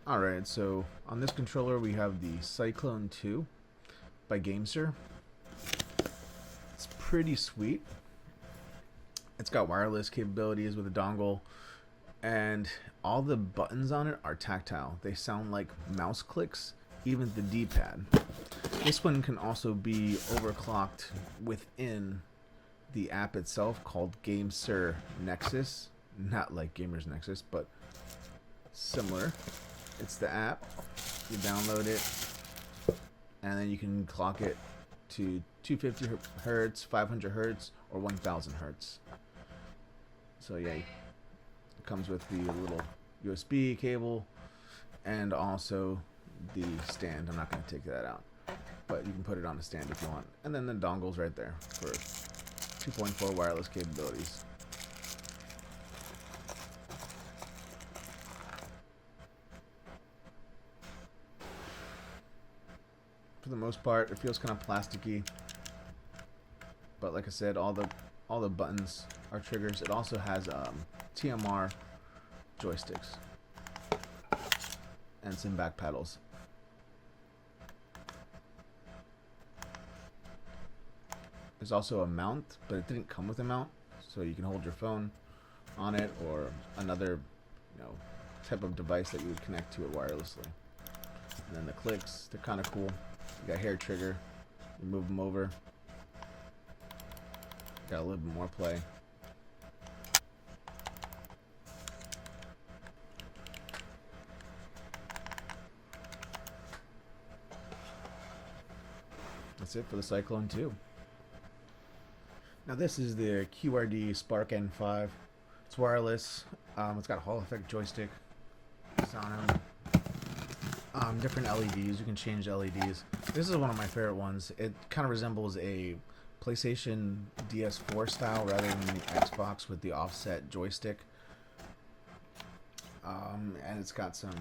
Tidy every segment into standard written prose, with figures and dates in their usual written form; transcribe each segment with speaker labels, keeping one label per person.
Speaker 1: Alright, so on this controller we have the Cyclone 2 by Gamersir. It's pretty sweet. It's got wireless capabilities with a dongle, and all the buttons on it are tactile. They sound like mouse clicks, even the D-pad. This one can also be overclocked within the app itself, called Gamesir Nexus. Not like Gamers Nexus, but similar. It's the app. You download it, and then you can clock it to 250 hertz, 500 hertz, or 1000 hertz. So yeah, it comes with the little USB cable and also the stand. I'm not going to take that out, but you can put it on a stand if you want. And then the dongle's right there for 2.4 wireless capabilities. For the most part, it feels kind of plasticky, but like I said, all the buttons are triggers. It also has TMR joysticks and some back paddles. There's also a mount, but it didn't come with a mount, so you can hold your phone on it or another, type of device that you would connect to it wirelessly. And then the clicks, they're kind of cool. You got hair trigger, you move them over. Got a little bit more play. That's it for the Cyclone 2. Now this is the QRD Spark N5. It's wireless. It's got a Hall effect joystick. Sound different LEDs. You can change LEDs. This is one of my favorite ones. It kind of resembles a PlayStation DS4 style rather than the Xbox with the offset joystick. And it's got some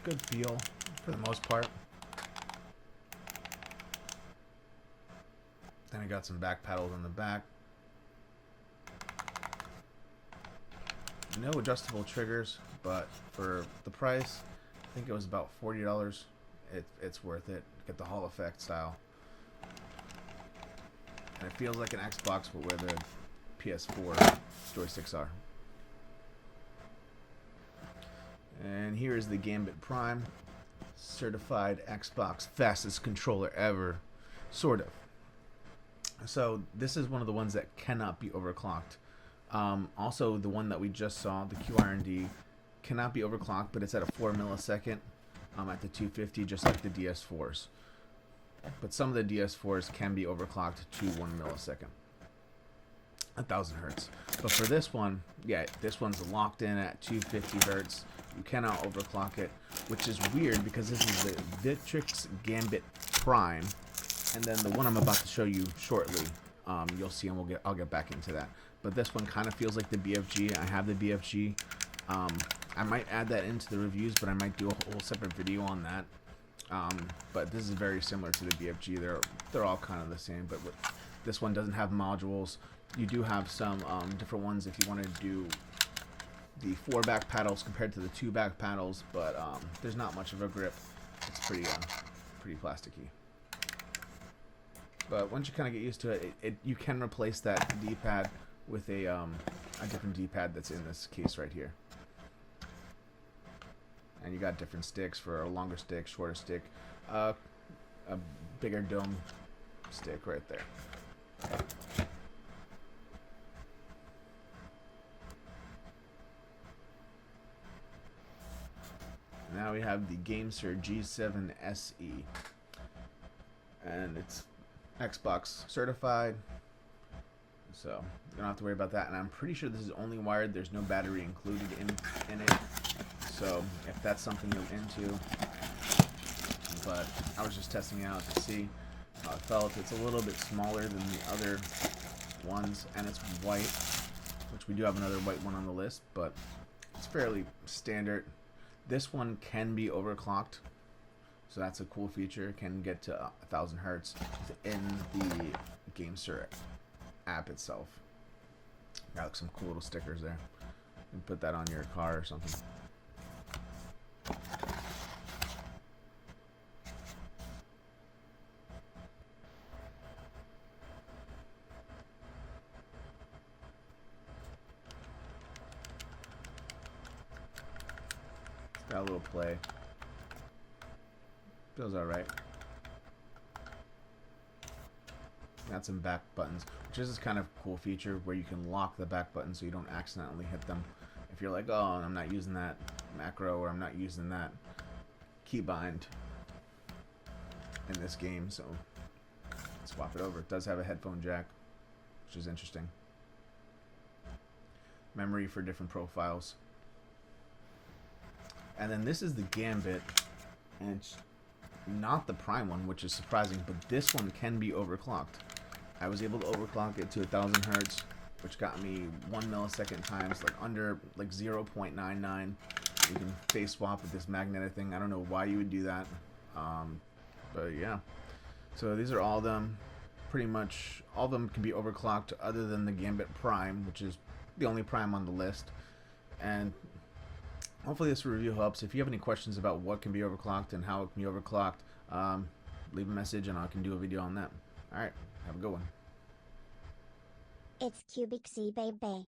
Speaker 1: good feel for the most part. Then I got some back paddles on the back. No adjustable triggers, but for the price, I think it was about $40. It's worth it. Get the Hall effect style. And it feels like an Xbox, but where the PS4 joysticks are. And here is the Gambit Prime. Certified Xbox fastest controller ever. Sort of. So this is one of the ones that cannot be overclocked. Also, the one that we just saw, the QRD, cannot be overclocked, but it's at a 4 millisecond at the 250, just like the DS4s. But some of the DS4s can be overclocked to 1 millisecond, 1000 hertz. But for this one, yeah, this one's locked in at 250 hertz. You cannot overclock it, which is weird because this is the Victrix Gambit Prime, and then the one I'm about to show you shortly, you'll see, and I'll get back into that. But this one kind of feels like the BFG. I have the BFG. I might add that into the reviews, but I might do a whole separate video on that. But this is very similar to the BFG. They're all kind of the same, but this one doesn't have modules. You do have some different ones if you want to do the 4 back paddles compared to the 2 back paddles, but there's not much of a grip. It's pretty plasticky. But once you kind of get used to it, you can replace that D-pad with a different D-pad that's in this case right here. And you got different sticks for a longer stick, shorter stick, a bigger dome stick right there. Now we have the Gamesir G7SE, and it's Xbox certified, so you don't have to worry about that. And I'm pretty sure this is only wired. There's no battery included in it. So if that's something you're into, but I was just testing it out to see how it felt. It's a little bit smaller than the other ones, and it's white, which we do have another white one on the list, but it's fairly standard. This one can be overclocked, so that's a cool feature. It can get to 1000 hertz in the Gamesir app itself. Got some cool little stickers there. You can put that on your car or something. Got a little play. Feels alright. Got some back buttons, which is kind of a cool feature where you can lock the back button so you don't accidentally hit them. If you're like, oh, I'm not using that macro or I'm not using that keybind in this game, so swap it over. It does have a headphone jack, which is interesting. Memory for different profiles. And then this is the Gambit, and it's not the Prime one, which is surprising, but this one can be overclocked. I was able to overclock it to 1000 hertz, which got me 1 millisecond times, like under like 0.99. You can phase swap with this magnetic thing. I don't know why you would do that, but yeah. So these are all of them. Pretty much all of them can be overclocked, other than the Gambit Prime, which is the only Prime on the list. And hopefully this review helps. If you have any questions about what can be overclocked and how it can be overclocked, leave a message and I can do a video on that. Alright, have a good one.
Speaker 2: It's Cubic C, baby.